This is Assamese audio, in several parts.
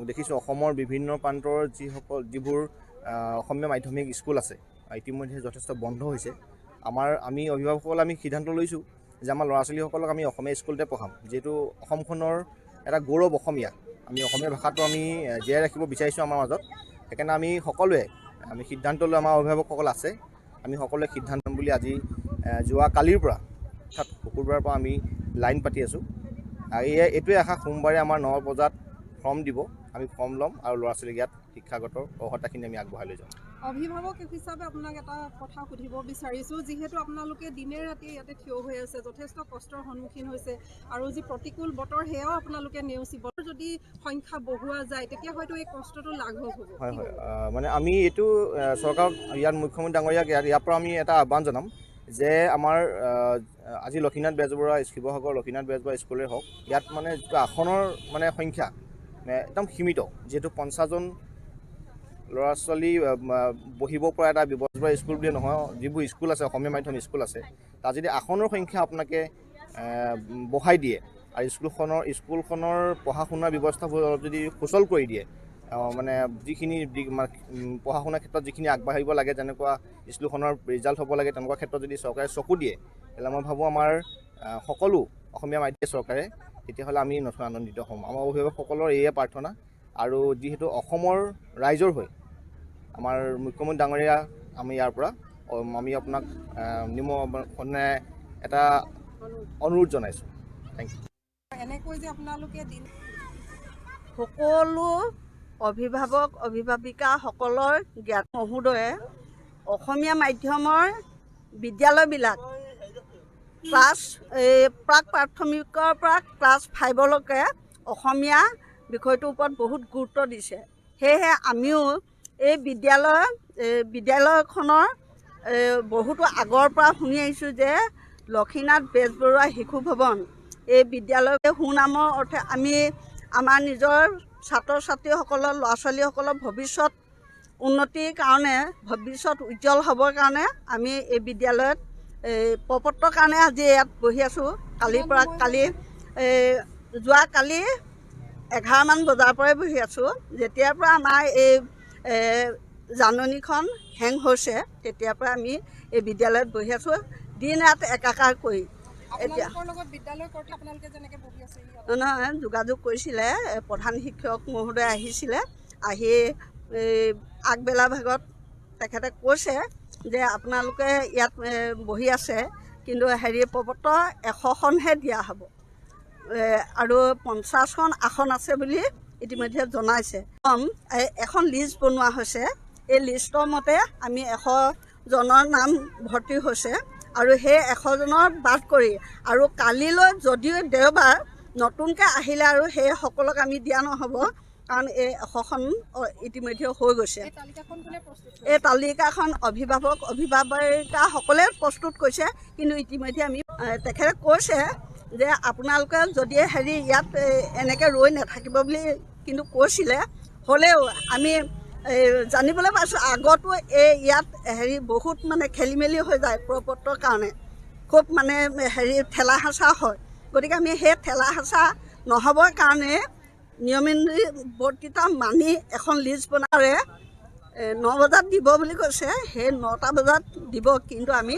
দেখিছোঁ অসমৰ বিভিন্ন প্ৰান্তৰ যিবোৰ অসমীয়া মাধ্যমিক স্কুল আছে ইতিমধ্যে যথেষ্ট বন্ধ হৈছে। আমি অভিভাৱকসকলে আমি সিদ্ধান্ত লৈছোঁ যে আমাৰ ল'ৰা ছোৱালীসকলক আমি অসমীয়া স্কুলতে পঢ়াম, যিহেতু অসমখনৰ এটা গৌৰৱ অসমীয়া। আমি অসমীয়া ভাষাটো আমি জীয়াই ৰাখিব বিচাৰিছোঁ আমাৰ মাজত। সেইকাৰণে আমি সকলোৱে সিদ্ধান্ত লৈ আমাৰ অভিভাৱকসকল আছে, আমি সকলোৱে সিদ্ধান্ত বুলি আজি যোৱা কালিৰ পৰা অৰ্থাৎ শুকুৰবাৰৰ পৰা আমি লাইন পাতি আছোঁ। আৰু এইটোৱে আশা সোমবাৰে আমাৰ 9 বজাত ফৰ্ম দিব, আমি ফৰ্ম ল'ম আৰু ল'ৰা ছোৱালীক ইয়াত শিক্ষাগত অৰ্হতাখিনি আমি আগবঢ়াই লৈ যাম। অভিভাৱক হিচাপে আপোনাক এটা কথা সুধিব বিচাৰিছোঁ, যিহেতু আপোনালোকে দিনে ৰাতি ইয়াতে থিয় হৈ আছে, যথেষ্ট কষ্টৰ সন্মুখীন হৈছে আৰু যি প্ৰতিকূল বতৰ সেয়াও আপোনালোকে নেওচিব। যদি সংখ্যা বঢ়োৱা যায় তেতিয়া হয়তো এই কষ্টটো লাঘৱ হ'ব। হয় হয়, মানে আমি এইটো চৰকাৰক, ইয়াত মুখ্যমন্ত্ৰী ডাঙৰীয়াক ইয়াৰ পৰা আমি এটা আহ্বান জনাম যে আমাৰ আজি লক্ষ্মীনাথ বেজবৰুৱা শিৱসাগৰ লক্ষ্মীনাথ বেজবৰুৱা স্কুলে হওক, ইয়াত মানে যিটো আসনৰ মানে সংখ্যা একদম সীমিত, যিহেতু 50জন ল'ৰা ছোৱালী বহিব পৰা এটা ব্যৱস্থা স্কুল বুলি নহয়, যিবোৰ স্কুল আছে অসমীয়া মাধ্যম স্কুল আছে, তাত যদি আসনৰ সংখ্যা আপোনালোকে বঢ়াই দিয়ে আৰু স্কুলখনৰ পঢ়া শুনাৰ ব্যৱস্থাবোৰ অলপ যদি সুচল কৰি দিয়ে, মানে যিখিনি পঢ়া শুনাৰ ক্ষেত্ৰত যিখিনি আগবাঢ়িব লাগে, যেনেকুৱা স্কুলখনৰ ৰিজাল্ট হ'ব লাগে, তেনেকুৱা ক্ষেত্ৰত যদি চৰকাৰে চকু দিয়ে, তেতিয়াহ'লে মই ভাবোঁ আমাৰ সকলো অসমীয়া মাধ্যম চৰকাৰে, তেতিয়াহ'লে আমি নথৈ আনন্দিত হ'ম। আমাৰ অভিভাৱকসকলৰ এয়ে প্ৰাৰ্থনা। আৰু যিহেতু অসমৰ ৰাইজৰ হৈ আমাৰ মুখ্যমন্ত্ৰী ডাঙৰীয়া, আমি ইয়াৰ পৰা আমি আপোনাক এটা অনুৰোধ জনাইছোঁ। Thank you. এনেকৈ যে আপোনালোকে সকলো অভিভাৱক অভিভাৱিকাসকলৰ জ্ঞাত মহোদয়ে অসমীয়া মাধ্যমৰ বিদ্যালয়বিলাক প্ৰাক প্ৰাথমিকৰ পৰা ক্লাছ 5লৈকে অসমীয়া বিষয়টোৰ ওপৰত বহুত গুৰুত্ব দিছে। সেয়েহে আমিও এই বিদ্যালয়খনৰ বহুতো আগৰ পৰা শুনি আহিছোঁ যে লক্ষ্মীনাথ বেজবৰুৱা শিশু ভৱন এই বিদ্যালয় সুনামৰ অৰ্থে আমি আমাৰ নিজৰ ছাত্ৰ ছাত্ৰীসকলৰ ল'ৰা ছোৱালীসকলৰ ভৱিষ্যত উন্নতিৰ কাৰণে, ভৱিষ্যত উজ্জ্বল হ'বৰ কাৰণে আমি এই বিদ্যালয়ত প্ৰপত্ৰৰ কাৰণে আজি ইয়াত বহি আছোঁ। যোৱাকালি 11মান বজাৰ পৰাই বহি আছোঁ। যেতিয়াৰ পৰা আমাৰ এই জাননীখন হেং হৈছে তেতিয়াৰ পৰা আমি এই বিদ্যালয়ত বহি আছোঁ, দিন ৰাত একাকাৰ কৰি। এতিয়া নহয়, যোগাযোগ কৰিছিলে, প্ৰধান শিক্ষক মহোদয় আহিছিলে, আহি আগবেলা ভাগত তেখেতে কৈছে যে আপোনালোকে ইয়াত বহি আছে, কিন্তু প্ৰপত্ৰ 100খনহে দিয়া হ'ব আৰু 50খন আসন আছে বুলি ইতিমধ্যে জনাইছে। এখন লিষ্ট বনোৱা হৈছে, এই লিষ্টৰ মতে আমি 100জনৰ নাম ভৰ্তি হৈছে আৰু সেই 100জনৰ বাদ কৰি আৰু কালিলৈ যদিও দেওবাৰ নতুনকৈ আহিলে আৰু সেই সকলক আমি দিয়া নহ'ব, কাৰণ এই 100খন ইতিমধ্যে হৈ গৈছে। এই তালিকাখন অভিভাৱিকাসকলে প্ৰস্তুত কৰিছে, কিন্তু ইতিমধ্যে আমি তেখেতে কৈছে যে আপোনালোকে যদি ইয়াত এনেকৈ ৰৈ নাথাকিব বুলি কিন্তু কৈছিলে। হ'লেও আমি জানিবলৈ পাইছোঁ আগতো ইয়াত বহুত মানে খেলি মেলি হৈ যায়, প্ৰপত্ৰৰ কাৰণে খুব মানে ঠেলা হেঁচা হয়। গতিকে আমি সেই ঠেলা হেঁচা নহ'বৰ কাৰণে নিয়মবৰ্তিতা মানি এখন লিষ্ট বনাৰে 9 বজাত দিব বুলি কৈছে। সেই 9টা বজাত দিব, কিন্তু আমি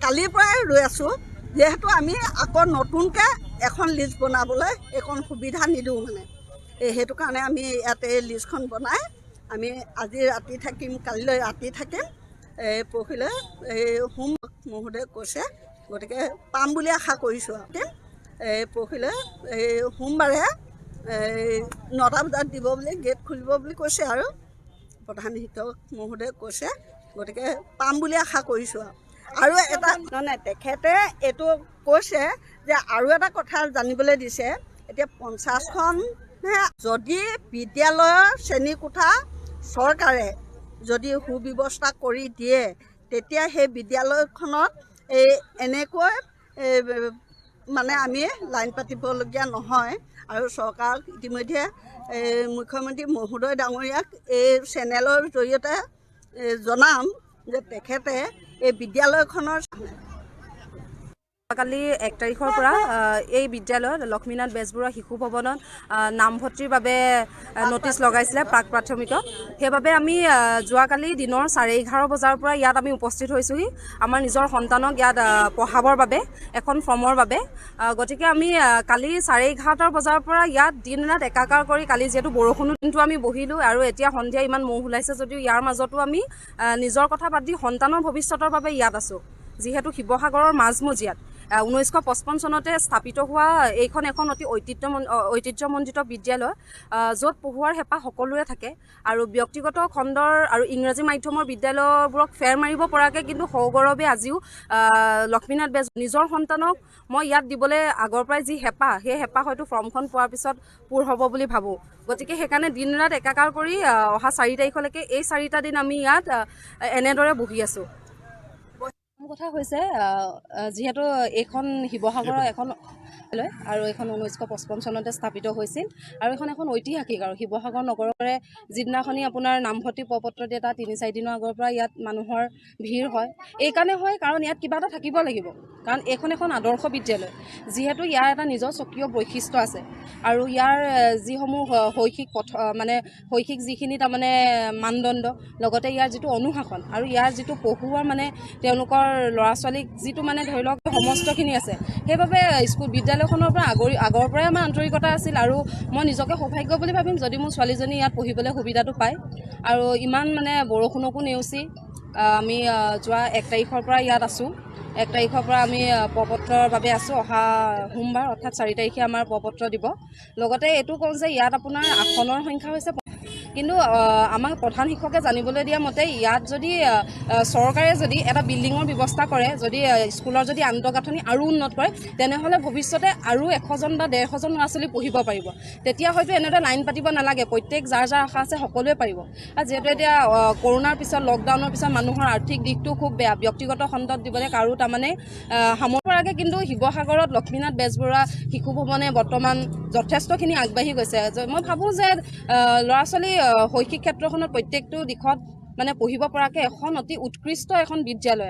কালিৰ পৰাই ৰৈ আছোঁ, যিহেতু আমি আকৌ নতুনকৈ এখন লিষ্ট বনাবলৈ এইখন সুবিধা নিদিওঁ মানে। সেইটো কাৰণে আমি ইয়াতে লিষ্টখন বনাই আমি আজি ৰাতি থাকিম, কালিলৈ ৰাতি থাকিম, পৰহিলৈ হোম মহোদয়ে কৈছে, গতিকে পাম বুলি আশা কৰিছোঁ। পৰহিলৈ সোমবাৰে 9টা বজাত দিব বুলি, গেট খুলিব বুলি কৈছে আৰু প্ৰধান শিক্ষক মহোদয়ে কৈছে, গতিকে পাম বুলি আশা কৰিছোঁ। আৰু এটা নহয়, তেখেতে এইটো কৈছে যে আৰু এটা কথা জানিবলৈ দিছে, এতিয়া 50খন যদি বিদ্যালয়ৰ শ্ৰেণীকোঠা চৰকাৰে যদি সুব্যৱস্থা কৰি দিয়ে, তেতিয়া সেই বিদ্যালয়খনত এনেকৈ মানে আমি লাইন পাতিবলগীয়া নহয়। আৰু চৰকাৰক ইতিমধ্যে মুখ্যমন্ত্ৰী মহোদয় ডাঙৰীয়াক এই চেনেলৰ জৰিয়তে জনাম যে তেখেতে এই বিদ্যালয়খনৰ কালি 1 তাৰিখৰ পৰা এই বিদ্যালয়ত লক্ষ্মীনাথ বেজবৰুৱা শিশু ভৱনত নামভৰ্তিৰ বাবে নটিচ লগাইছিলে প্ৰাক প্ৰাথমিকত। সেইবাবে আমি যোৱাকালি দিনৰ 11:30 বজাৰ পৰা ইয়াত আমি উপস্থিত হৈছোহি আমাৰ নিজৰ সন্তানক ইয়াত পঢ়াবৰ বাবে এখন ফৰ্মৰ বাবে। গতিকে আমি কালি 11:30 বজাৰ পৰা ইয়াত দিন ৰাত একাকাৰ কৰি কালি যিহেতু বৰষুণো কিন্তু আমি বহিলোঁ আৰু এতিয়া সন্ধিয়া ইমান মহ ওলাইছে যদিও ইয়াৰ মাজতো আমি নিজৰ কথা বাদ দি সন্তানৰ ভৱিষ্যতৰ বাবে ইয়াত আছোঁ। যিহেতু শিৱসাগৰৰ মাজমজিয়াত 1955 চনতে স্থাপিত হোৱা এইখন এখন অতি ঐতিহ্যমণ্ডিত বিদ্যালয়, য'ত পঢ়ুৱাৰ হেঁপাহ সকলোৰে থাকে আৰু ব্যক্তিগত খণ্ডৰ আৰু ইংৰাজী মাধ্যমৰ বিদ্যালয়বোৰক ফেৰ মাৰিব পৰাকৈ কিন্তু সগৌৰৱে আজিও লক্ষ্মীনাথ বেজ নিজৰ সন্তানক মই ইয়াত দিবলৈ আগৰ পৰাই যি হেঁপাহ, সেই হেঁপাহ হয়তো ফৰ্মখন পোৱাৰ পিছত পূৰ হ'ব বুলি ভাবোঁ। গতিকে সেইকাৰণে দিন ৰাত একাকাৰ কৰি অহা 4 তাৰিখলৈকে এই 4টা দিন আমি ইয়াত এনেদৰে বহি আছোঁ। কথা হৈছে যিহেতু এইখন শিৱসাগৰৰ এখন আৰু এইখন 1955 চনতে স্থাপিত হৈছিল আৰু এখন ঐতিহাসিক আৰু শিৱসাগৰ নগৰৰে যিদিনাখনি আপোনাৰ নামভৰ্তি প্ৰপত্ৰ দিয়ে তাৰ 3-4 দিনৰ আগৰ পৰা ইয়াত মানুহৰ ভিৰ হয়। এইকাৰণে হয় কাৰণ ইয়াত কিবা এটা থাকিব লাগিব, কাৰণ এইখন এখন আদৰ্শ বিদ্যালয়, যিহেতু ইয়াৰ এটা নিজৰ স্বকীয় বৈশিষ্ট্য আছে আৰু ইয়াৰ যিসমূহ শৈক্ষিক যিখিনি তাৰমানে মানদণ্ড, লগতে ইয়াৰ যিটো অনুশাসন আৰু ইয়াৰ যিটো পঢ়ুৱাৰ তেওঁলোকৰ ল'ৰা ছোৱালীক যিটো ধৰি লওক সমস্তখিনি আছে, সেইবাবে বিদ্যালয়খনৰ পৰা আগৰ পৰাই আমাৰ আন্তৰিকতা আছিল আৰু মই নিজকে সৌভাগ্য বুলি ভাবিম যদি মোৰ ছোৱালীজনী ইয়াত পঢ়িবলৈ সুবিধাটো পায়। আৰু ইমান বৰষুণকো নেওচি আমি যোৱা 1 তাৰিখৰ পৰা ইয়াত আছোঁ। 1 তাৰিখৰ পৰা আমি প্ৰপত্ৰৰ বাবে আছোঁ। অহা সোমবাৰ অৰ্থাৎ 4 তাৰিখে আমাৰ প্ৰপত্ৰ দিব। লগতে এইটো কওঁ যে ইয়াত আপোনাৰ আসনৰ সংখ্যা হৈছে, কিন্তু আমাক প্ৰধান শিক্ষকে জানিবলৈ দিয়া মতে ইয়াত যদি চৰকাৰে যদি এটা বিল্ডিঙৰ ব্যৱস্থা কৰে, যদি স্কুলৰ যদি আন্তঃগাঁথনি আৰু উন্নত কৰে, তেনেহ'লে ভৱিষ্যতে আৰু 100জন বা 150জন ল'ৰা ছোৱালী পঢ়িব পাৰিব। তেতিয়া হয়তো এনেদৰে লাইন পাতিব নালাগে, প্ৰত্যেক যাৰ আশা আছে সকলোৱে পাৰিব। আৰু যিহেতু এতিয়া কৰোণাৰ পিছত লকডাউনৰ পিছত মানুহৰ আৰ্থিক দিশটো খুব বেয়া, ব্যক্তিগত খণ্ডত দিবলৈ কাৰো সামৰিব পৰাকৈ কিন্তু শিৱসাগৰত লক্ষ্মীনাথ বেজবৰুৱা শিশু ভৱনে বৰ্তমান যথেষ্টখিনি আগবাঢ়ি গৈছে। মই ভাবোঁ যে ল'ৰা ছোৱালী শৈক্ষিক ক্ষেত্ৰখনত প্ৰত্যেকটো দিশত পঢ়িব পৰাকৈ এখন অতি উৎকৃষ্ট এখন বিদ্যালয়।